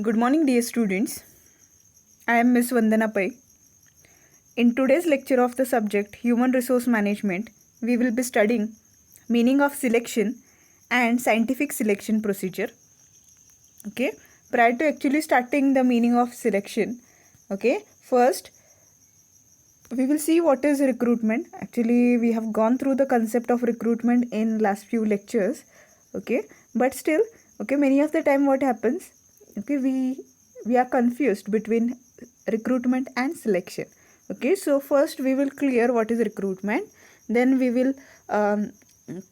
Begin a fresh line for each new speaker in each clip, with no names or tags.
Good morning, dear students. I am Miss Vandana Pai. In today's lecture of the subject Human Resource Management, we will be studying meaning of selection and scientific selection procedure. Okay, prior to actually starting the meaning of selection, first we will see what is recruitment. Actually, we have gone through the concept of recruitment in last few lectures. But still, many of the time what happens, we are confused between recruitment and selection. So first we will clear what is recruitment, then we will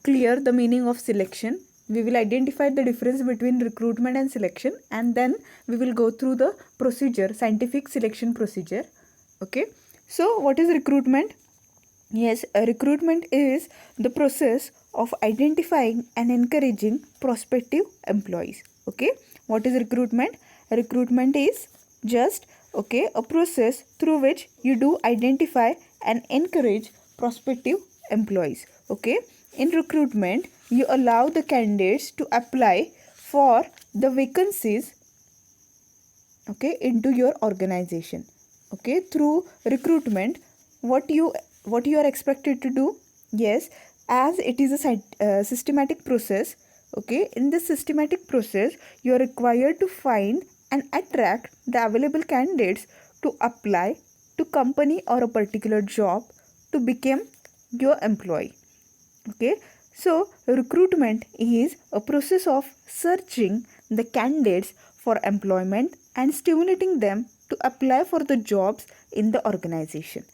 clear the meaning of selection. We will identify the difference between recruitment and selection, and then we will go through the procedure, scientific selection procedure. So what is recruitment? Yes, recruitment is the process of identifying and encouraging prospective employees. What is recruitment? Recruitment is just a process through which you do identify and encourage prospective employees. In recruitment, you allow the candidates to apply for the vacancies into your organization. Through recruitment, what you are expected to do? Yes, as it is a systematic process. In this systematic process, you are required to find and attract the available candidates to apply to company or a particular job to become your employee. So recruitment is a process of searching the candidates for employment and stimulating them to apply for the jobs in the organization.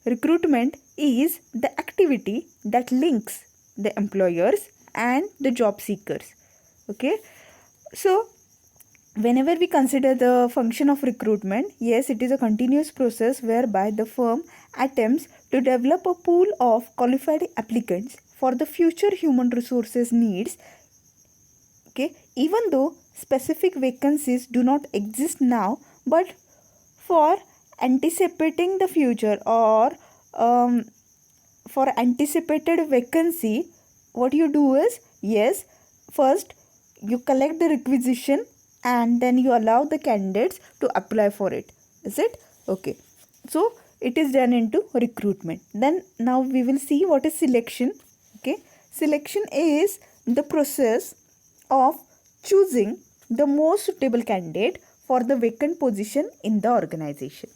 Recruitment is the activity that links the employers and the job seekers. So whenever we consider the function of recruitment, yes, it is a continuous process whereby the firm attempts to develop a pool of qualified applicants for the future human resources needs. Even though specific vacancies do not exist now, but for anticipating the future, or for anticipated vacancy, what you do is, yes, first you collect the requisition and then you allow the candidates to apply for it. Is it? So it is done into recruitment. Then now we will see what is selection. Selection is the process of choosing the most suitable candidate for the vacant position in the organization.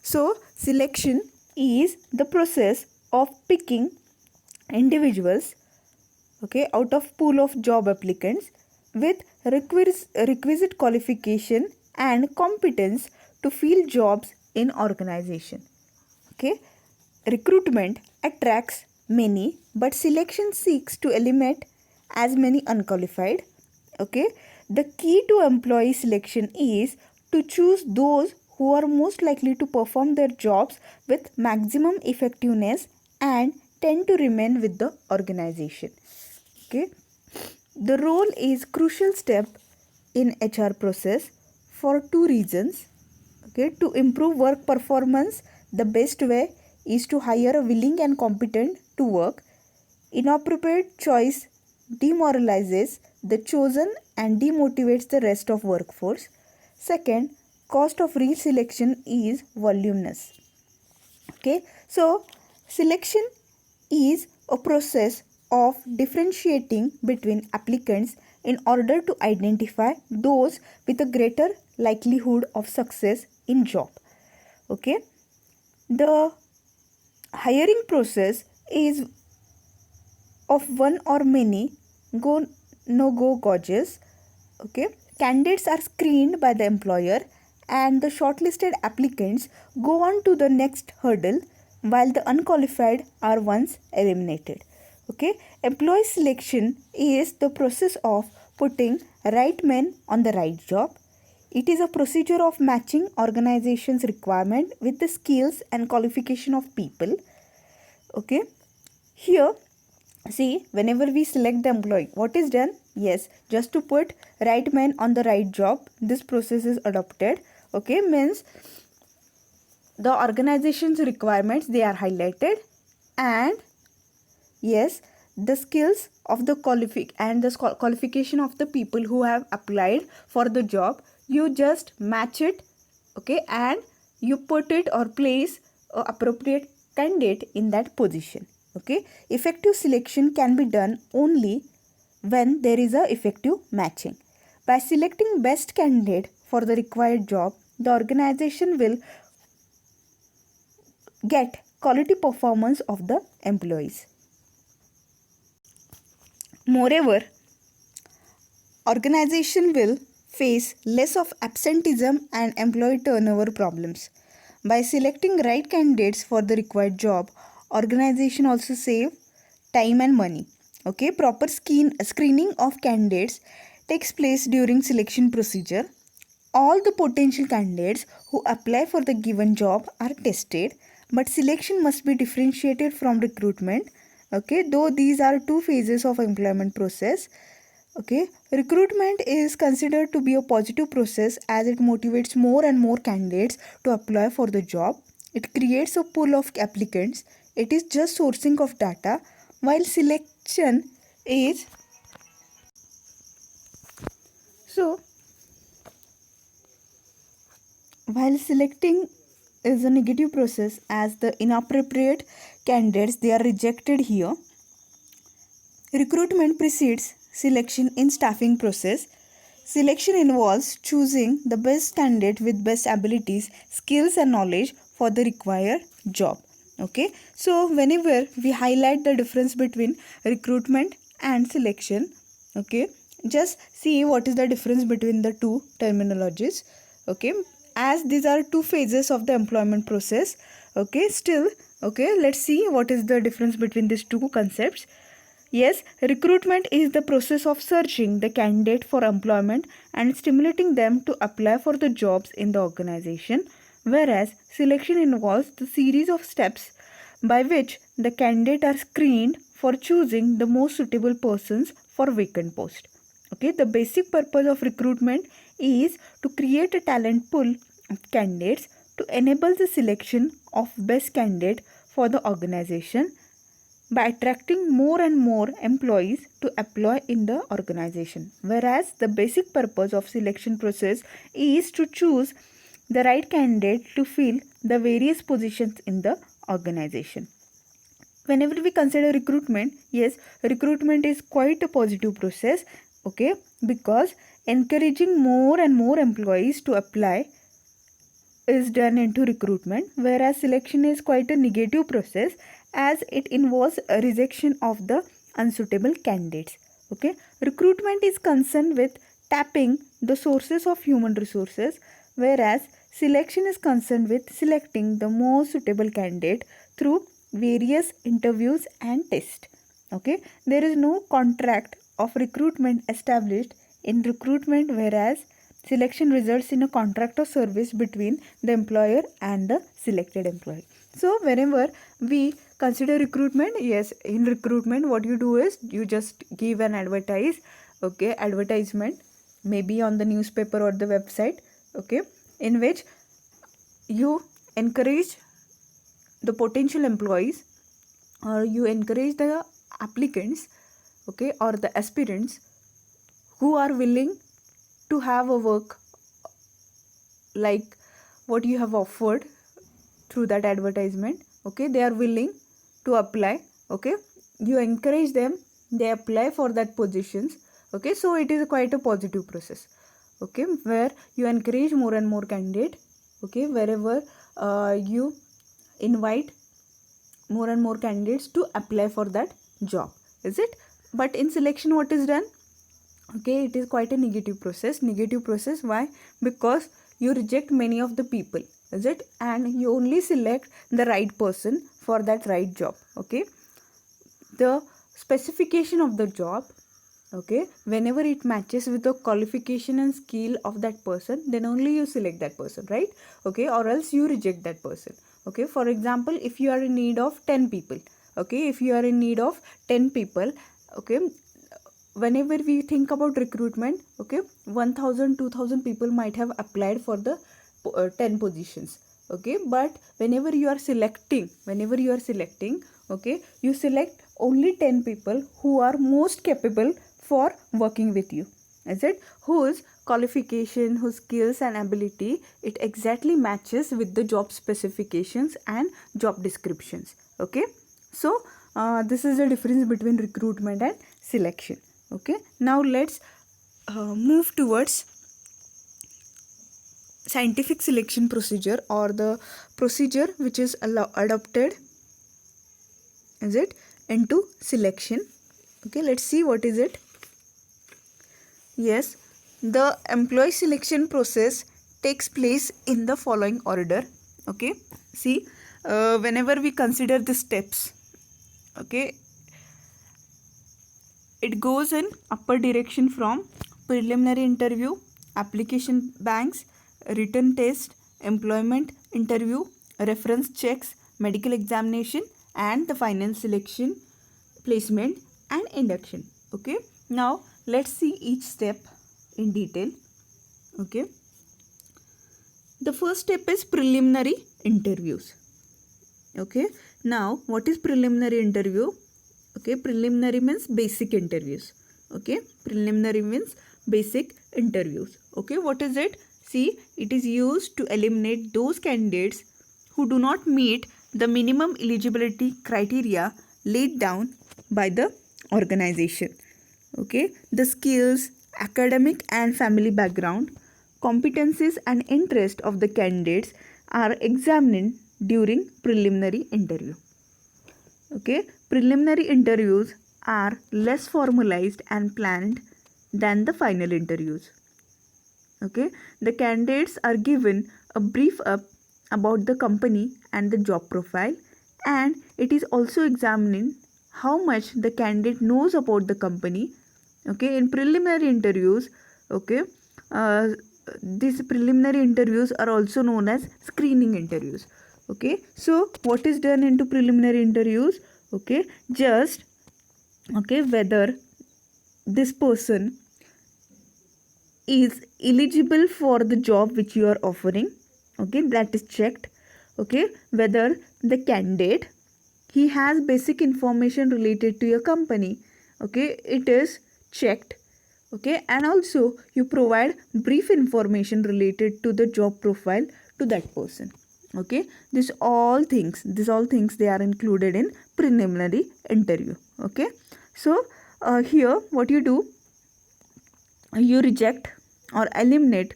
So selection is the process of picking individuals out of pool of job applicants with requisite qualification and competence to fill jobs in organization. Recruitment attracts many, but selection seeks to eliminate as many unqualified. The key to employee selection is to choose those who are most likely to perform their jobs with maximum effectiveness and tend to remain with the organization. The role is crucial step in HR process for two reasons. To improve work performance, the best way is to hire a willing and competent to work. Inappropriate choice demoralizes the chosen and demotivates the rest of workforce. Second, cost of reselection is voluminous. So selection is a process of differentiating between applicants in order to identify those with a greater likelihood of success in job. The hiring process is of one or many go no go gauges. Candidates are screened by the employer and the shortlisted applicants go on to the next hurdle while the unqualified are once eliminated. Employee selection is the process of putting right men on the right job. It is a procedure of matching organization's requirement with the skills and qualification of people. Here, see, whenever we select the employee, what is done? Yes, just to put right man on the right job, this process is adopted. Means the organization's requirements, they are highlighted, and yes, the skills of the qualification of the people who have applied for the job. You just match it, okay, and you put it or place a appropriate candidate in that position. Okay, effective selection can be done only when there is a effective matching. By selecting best candidate for the required job, the organization will get quality performance of the employees. Moreover, organization will face less of absenteeism and employee turnover problems. By selecting right candidates for the required job, organization also save time and money. Okay, proper screening of candidates takes place during selection procedure. All the potential candidates who apply for the given job are tested, but selection must be differentiated from recruitment. Okay, though these are two phases of employment process. Okay, recruitment is considered to be a positive process as it motivates more and more candidates to apply for the job. It creates a pool of applicants. It is just sourcing of data, while selection is so while selecting is a negative process as the inappropriate candidates they are rejected here. Recruitment precedes selection in staffing process. Selection involves choosing the best candidate with best abilities, skills and knowledge for the required job. Okay, so whenever we highlight the difference between recruitment and selection, okay, just see what is the difference between the two terminologies. Okay, as these are two phases of the employment process. Okay, still, okay, let's see what is the difference between these two concepts. Yes, recruitment is the process of searching the candidate for employment and stimulating them to apply for the jobs in the organization, whereas selection involves the series of steps by which the candidate are screened for choosing the most suitable persons for vacant post. Okay, the basic purpose of recruitment is to create a talent pool of candidates to enable the selection of best candidate for the organization by attracting more and more employees to apply in the organization, whereas the basic purpose of selection process is to choose the right candidate to fill the various positions in the organization. Whenever we consider recruitment, yes, recruitment is quite a positive process, okay, because encouraging more and more employees to apply is done into recruitment, whereas selection is quite a negative process as it involves a rejection of the unsuitable candidates. Okay, recruitment is concerned with tapping the sources of human resources, whereas selection is concerned with selecting the most suitable candidate through various interviews and tests. Okay, there is no contract of recruitment established in recruitment, whereas selection results in a contract of service between the employer and the selected employee. So whenever we consider recruitment, yes, in recruitment what you do is you just give an advertisement, maybe on the newspaper or the website, okay, in which you encourage the potential employees or you encourage the applicants, okay, or the aspirants who are willing to have a work like what you have offered through that advertisement. Okay, they are willing to apply. Okay, you encourage them, they apply for that positions. Okay, so it is quite a positive process, okay, where you encourage more and more candidate. Okay, wherever you invite more and more candidates to apply for that job, is it? But in selection what is done? Okay, it is quite a negative process. Why? Because you reject many of the people, is it, and you only select the right person for that right job. Okay, the specification of the job, okay, whenever it matches with the qualification and skill of that person, then only you select that person, right? Okay, or else you reject that person. Okay, for example, if you are in need of 10 people, okay, if you are in need of 10 people, okay, whenever we think about recruitment, okay, 1000 2000 people might have applied for the 10 positions. Okay, but whenever you are selecting, okay, you select only 10 people who are most capable for working with you. Is it? Whose qualification, whose skills and ability, it exactly matches with the job specifications and job descriptions. Okay. So this is the difference between recruitment and selection. Okay. Now let's move towards scientific selection procedure, or the procedure which is adopted, is it, into selection. Okay, let's see what is it. Yes, the employee selection process takes place in the following order. Okay, see, whenever we consider the steps, okay, it goes in upper direction from preliminary interview, application banks, written test, employment interview, reference checks, medical examination, and the final selection, placement and induction. Okay, now let's see each step in detail. Okay, the first step is preliminary interviews. Okay, now what is preliminary interview? Okay, preliminary means basic interviews. Okay, preliminary means basic interviews. Okay, what is it? See, it is used to eliminate those candidates who do not meet the minimum eligibility criteria laid down by the organization. Okay, the skills, academic and family background, competencies and interest of the candidates are examined during preliminary interview. Okay, preliminary interviews are less formalized and planned than the final interviews. Okay, the candidates are given a brief up about the company and the job profile, and it is also examining how much the candidate knows about the company. Okay, in preliminary interviews, okay, these preliminary interviews are also known as screening interviews. Okay, so what is done into preliminary interviews? Okay, just okay, whether this person is eligible for the job which you are offering. Okay, that is checked. Okay, whether the candidate, he has basic information related to your company. Okay, it is checked. Okay, and also you provide brief information related to the job profile to that person. Okay, these all things they are included in preliminary interview. Okay, so here what you do, you reject or eliminate,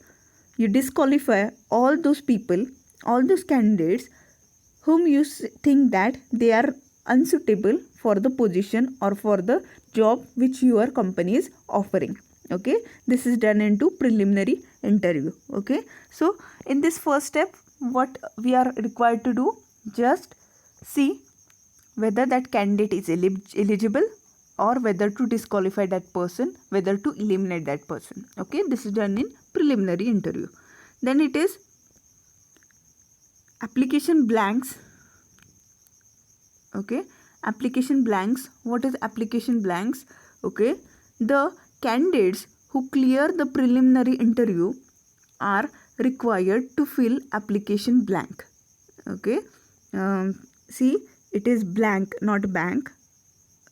you disqualify all those people, all those candidates whom you think that they are unsuitable for the position or for the job which your company is offering. Okay, this is done into preliminary interview. Okay, so in this first step, what we are required to do, just see whether that candidate is eligible, or whether to disqualify that person, whether to eliminate that person. Okay, this is done in preliminary interview. Then it is application blanks. Okay, application blanks. What is application blanks? Okay, the candidates who clear the preliminary interview are required to fill application blank. Okay, see, it is blank, not bank.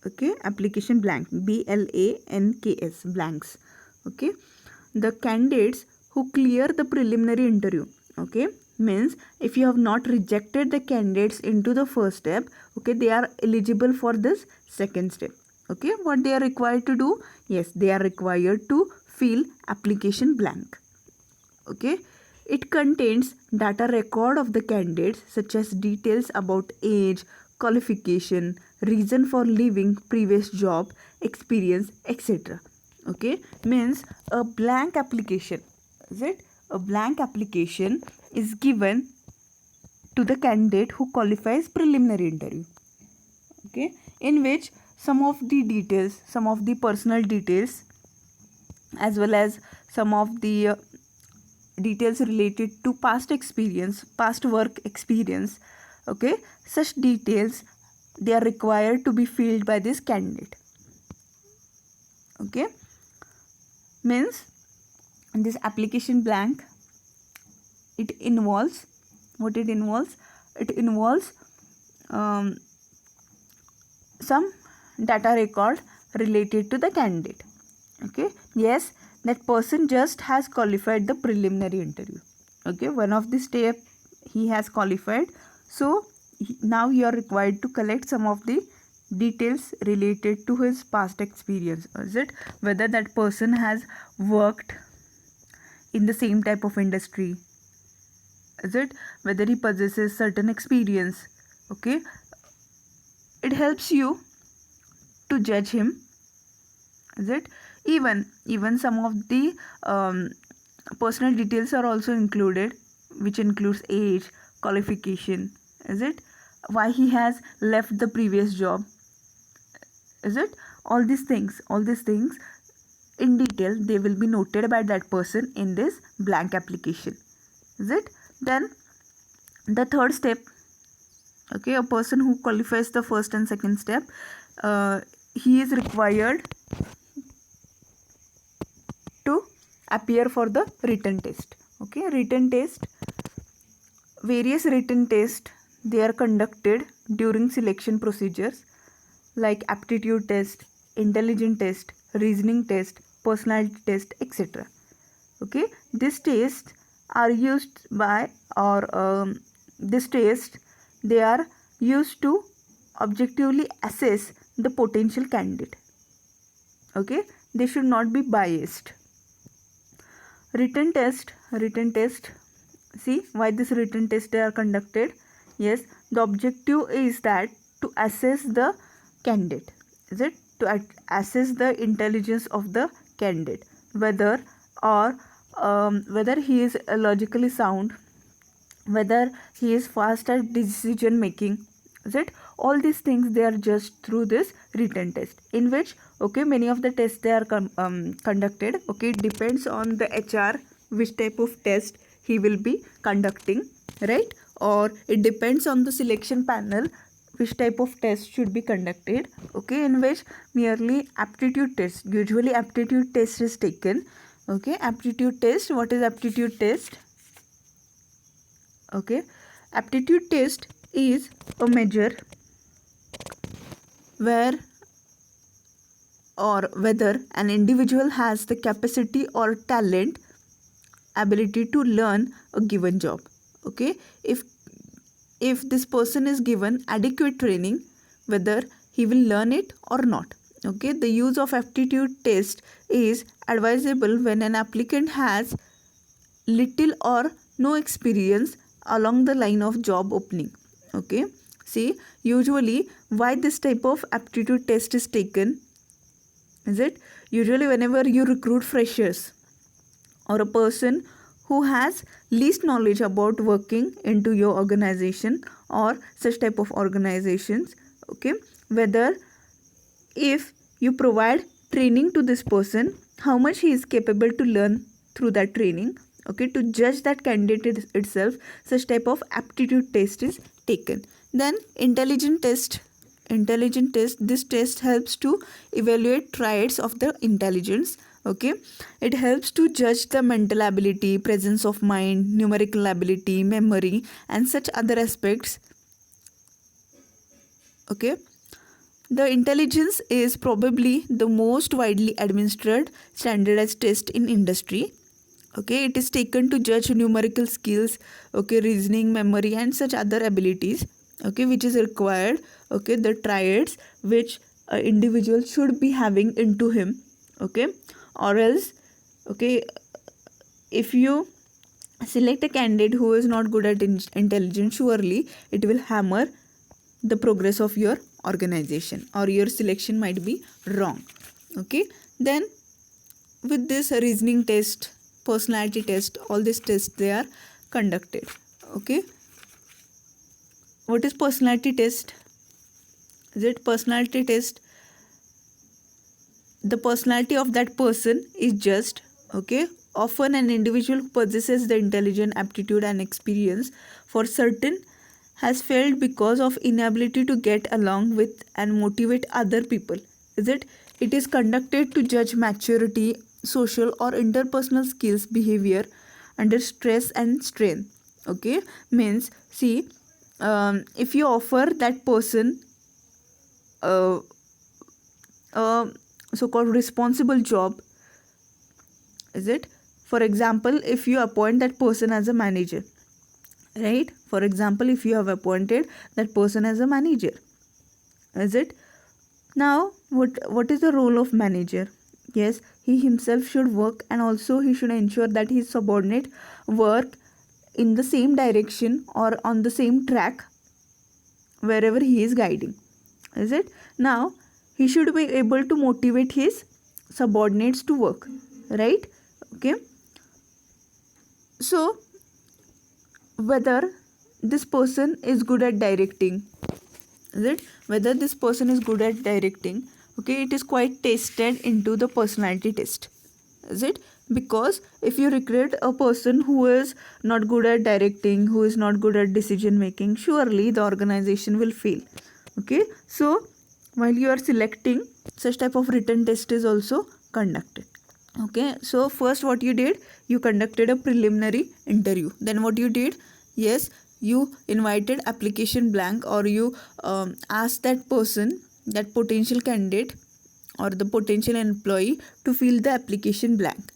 Okay, application blank, BLANKS, blanks. Okay, the candidates who clear the preliminary interview, okay, means if you have not rejected the candidates into the first step, okay, they are eligible for this second step. Okay, what they are required to do? Yes, they are required to fill application blank. Okay, it contains data record of the candidates such as details about age, qualification, reason for leaving previous job, experience, etc. Okay, means a blank application, is it? A blank application is given to the candidate who qualifies preliminary interview. Okay, in which some of the details, some of the personal details, as well as some of the details related to past experience, past work experience, okay, such details, they are required to be filled by this candidate. Okay, means this application blank, it involves, what it involves? It involves some data record related to the candidate. Okay, yes, that person just has qualified the preliminary interview. Okay, one of the step he has qualified, so now you are required to collect some of the details related to his past experience. Is it whether that person has worked in the same type of industry, is it whether he possesses certain experience. Okay, it helps you to judge him, is it. Even some of the personal details are also included, which includes age, qualification, is it, why he has left the previous job, is it. All these things in detail, they will be noted by that person in this blank application, is it. Then the third step, okay, a person who qualifies the first and second step, he is required to appear for the written test. Okay, written test, various written tests, they are conducted during selection procedures like aptitude test, intelligence test, reasoning test, personality test, etc. Okay, these tests are used by, or this test, they are used to objectively assess the potential candidate. Okay, they should not be biased. Written test, see why this written test they are conducted. Yes, the objective is that to assess the candidate, is it, to assess the intelligence of the candidate, whether or whether he is logically sound, whether he is fast at decision making, is it. All these things, they are just through this written test, in which, okay, many of the tests they are conducted. Okay, it depends on the HR which type of test he will be conducting, right, or it depends on the selection panel which type of test should be conducted. Okay, in which merely aptitude test, usually aptitude test is taken. Okay, aptitude test, what is aptitude test? Okay, aptitude test is a measure where or whether an individual has the capacity or talent, ability to learn a given job. Okay, if this person is given adequate training, whether he will learn it or not. Okay, the use of aptitude test is advisable when an applicant has little or no experience along the line of job opening. Okay, see, usually why this type of aptitude test is taken, is it, usually whenever you recruit freshers or a person who has least knowledge about working into your organization or such type of organizations. Okay, whether if you provide training to this person, how much he is capable to learn through that training. Okay, to judge that candidate itself, such type of aptitude test is taken. Then intelligence test, this test helps to evaluate traits of the intelligence. Okay, it helps to judge the mental ability, presence of mind, numerical ability, memory, and such other aspects. Okay, the intelligence is probably the most widely administered standardized test in industry. Okay, it is taken to judge numerical skills, okay, reasoning, memory, and such other abilities, okay, which is required. Okay, the traits which an individual should be having into him. Okay, or else, okay, if you select a candidate who is not good at intelligence, surely it will hammer the progress of your organization, or your selection might be wrong. Okay, then with this reasoning test, personality test, all these tests, they are conducted. Okay, what is personality test? Is it personality test, the personality of that person is just, okay, often an individual who possesses the intelligence, aptitude, and experience for certain has failed because of inability to get along with and motivate other people. Is it, it is conducted to judge maturity, social or interpersonal skills, behavior under stress and strain. Okay, means, see, if you offer that person a so-called responsible job, is it? For example, if you appoint that person as a manager, right? For example, if you have appointed that person as a manager, is it? Now, what is the role of manager? Yes, he himself should work, and also he should ensure that his subordinate work in the same direction or on the same track wherever he is guiding, is it? Now, he should be able to motivate his subordinates to work, right? Okay. So, whether this person is good at directing, is it? Whether this person is good at directing, okay, it is quite tested into the personality test, is it? Because if you recruit a person who is not good at directing, who is not good at decision making, surely the organization will fail. Okay, so while you are selecting, such type of written test is also conducted. Okay, so first what you did, you conducted a preliminary interview. Then what you did, yes, you invited application blank, or you asked that person, that potential candidate or the potential employee, to fill the application blank.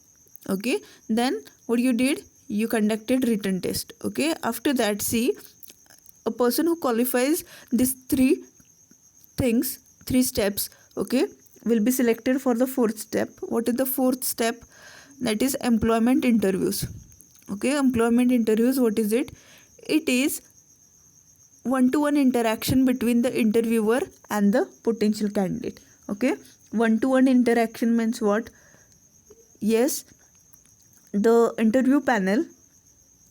Okay, then what you did, you conducted written test. Okay, after that, see, a person who qualifies these three steps, okay, will be selected for the fourth step. What is the fourth step? That is employment interviews. Okay, employment interviews, what is it? It is one-to-one interaction between the interviewer and the potential candidate. Okay, one-to-one interaction means what? Yes, the interview panel,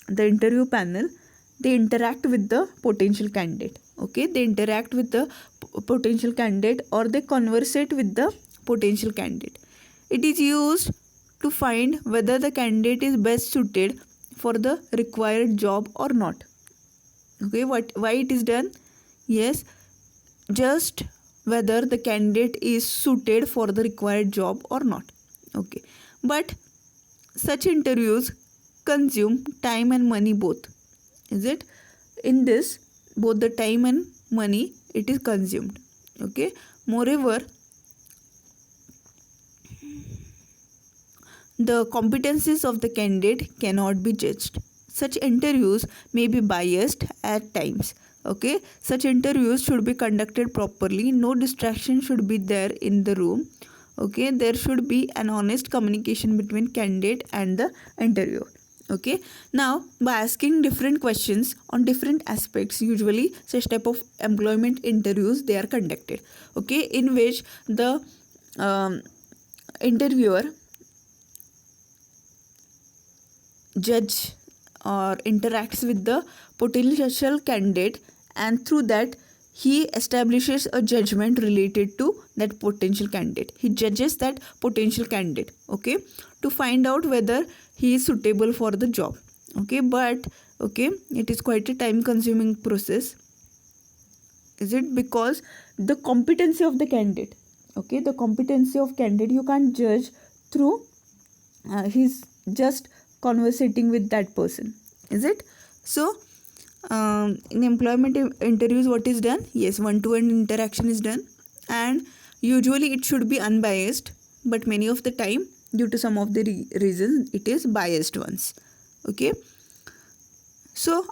they interact with the potential candidate. Okay, they interact with the potential candidate, or they conversate with the potential candidate. It is used to find whether the candidate is best suited for the required job or not. Okay, why it is done? Yes, just whether the candidate is suited for the required job or not. Okay, but such interviews consume time and money both, is it? In this, both the time and money, it is consumed. Okay, moreover, the competencies of the candidate cannot be judged. Such interviews may be biased at times. Okay, such interviews should be conducted properly. No distraction should be there in the room. Okay, there should be an honest communication between candidate and the interviewer. Okay, now by asking different questions on different aspects, usually such type of employment interviews, they are conducted. Okay, in which the interviewer judge or interacts with the potential candidate, and through that he establishes a judgment related to that potential candidate. He judges that potential candidate, okay, to find out whether he is suitable for the job. Okay, but okay, it is quite a time consuming process, is it? Because the competency of the candidate, okay, the competency of candidate, you can't judge through he's just conversating with that person, is it? So in employment interviews, what is done? Yes, one-to-one interaction is done, and usually it should be unbiased, but many of the time, due to some of the reasons, it is biased ones. Okay, so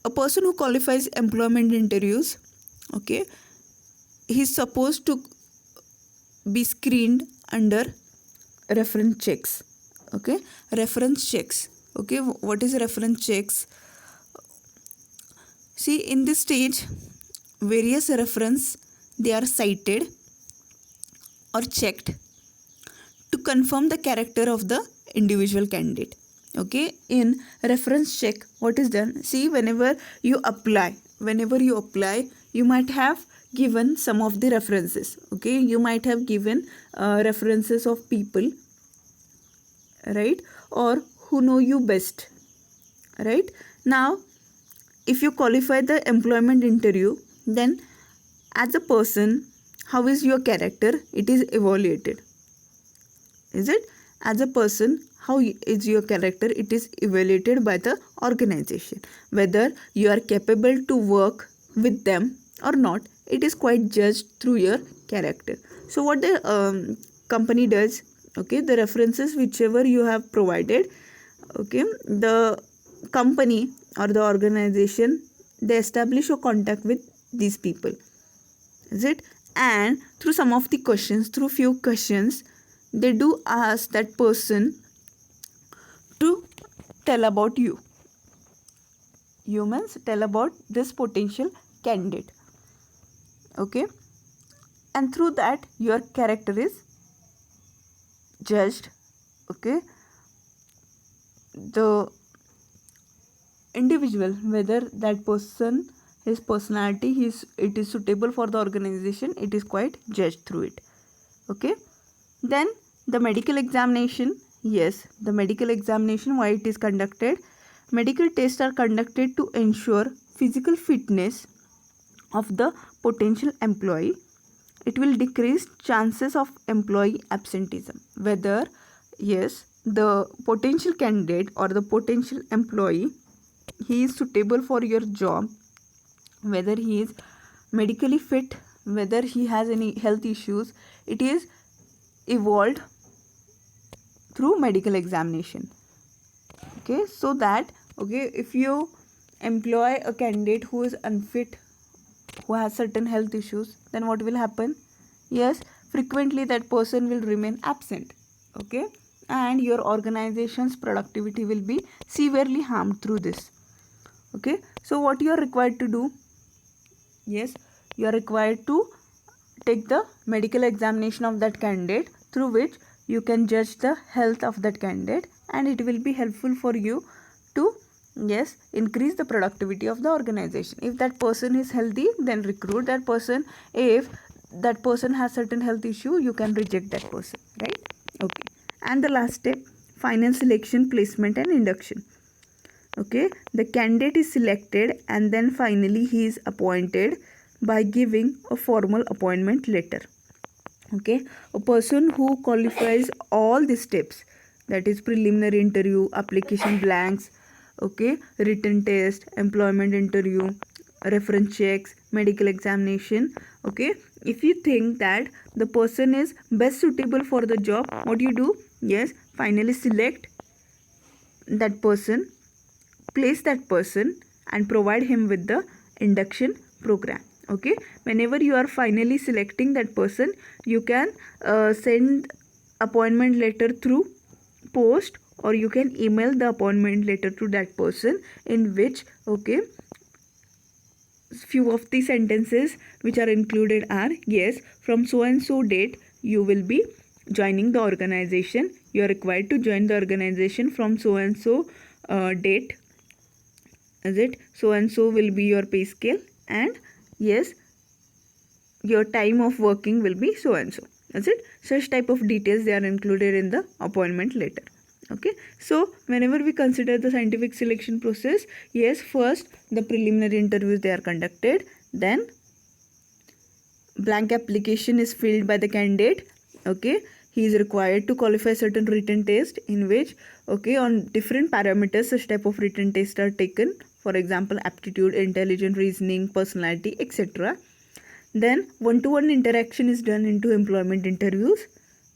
a person who qualifies employment interviews, okay, he's supposed to be screened under reference checks. Okay, reference checks. Okay, what is reference checks? See, in this stage, various reference, they are cited or checked to confirm the character of the individual candidate. Okay, in reference check, what is done? See, whenever you apply, you might have given some of the references. Okay, you might have given references of people, right, or who know you best, right? Now, if you qualify the employment interview, then as a person, how is your character? It is evaluated, is it? As a person, how is your character? It is evaluated by the organization. Whether you are capable to work with them or not, it is quite judged through your character. So what the company does, okay, the references whichever you have provided, okay, the company or the organization, they establish a contact with these people, is it? And through some of the questions, through few questions, they do ask that person to tell about you. Humans tell about this potential candidate, okay, and through that your character is judged, okay. The individual, whether that person, his personality, it is suitable for the organization, it is quite judged through it, okay. Then the medical examination, yes, the medical examination, why it is conducted? Medical tests are conducted to ensure physical fitness of the potential employee. It will decrease chances of employee absenteeism. Whether, yes, the potential candidate or the potential employee, he is suitable for your job, whether he is medically fit, whether he has any health issues, it is evolved through medical examination, okay. So that, okay, if you employ a candidate who is unfit, who has certain health issues, then what will happen? Yes, frequently that person will remain absent, okay, and your organization's productivity will be severely harmed through this, okay. So what you are required to do? Yes, you are required to take the medical examination of that candidate, through which you can judge the health of that candidate, and it will be helpful for you to, yes, increase the productivity of the organization. If that person is healthy, then recruit that person. If that person has certain health issue, you can reject that person, right? Okay. And the last step, final selection, placement and induction. Okay, the candidate is selected and then finally he is appointed by giving a formal appointment letter. Okay, a person who qualifies all these steps, that is preliminary interview, application blanks, okay, written test, employment interview, reference checks, medical examination, okay. If you think that the person is best suitable for the job, what you do? Yes, finally select that person, place that person and provide him with the induction program, okay. Whenever you are finally selecting that person, you can send appointment letter through post, or you can email the appointment letter to that person, in which, okay, few of the sentences which are included are, yes, from so and so date you will be joining the organization, you are required to join the organization from so and so date, is it? So and so will be your pay scale, and yes, your time of working will be so and so, is it? Such type of details, they are included in the appointment letter, okay. So whenever we consider the scientific selection process, yes, first the preliminary interviews, they are conducted, then blank application is filled by the candidate, okay. He is required to qualify certain written test, in which, okay, on different parameters such type of written tests are taken, for example aptitude, intelligent reasoning, personality, etc. Then one-to-one interaction is done into employment interviews,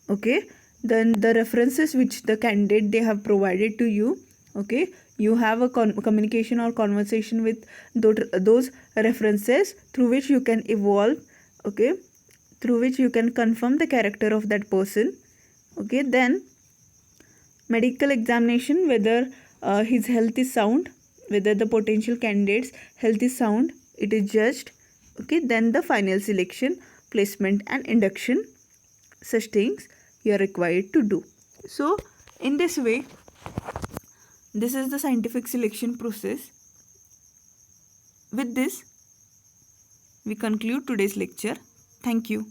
okay. Then the references which the candidate they have provided to you, okay, you have a communication or conversation with those references, through which you can evolve, okay, through which you can confirm the character of that person, okay. Then medical examination, whether his health is sound, whether the potential candidate's health is sound, it is judged, okay. Then the final selection, placement and induction, such things you are required to do. So in this way, this is the scientific selection process. With this, we conclude today's lecture. Thank you.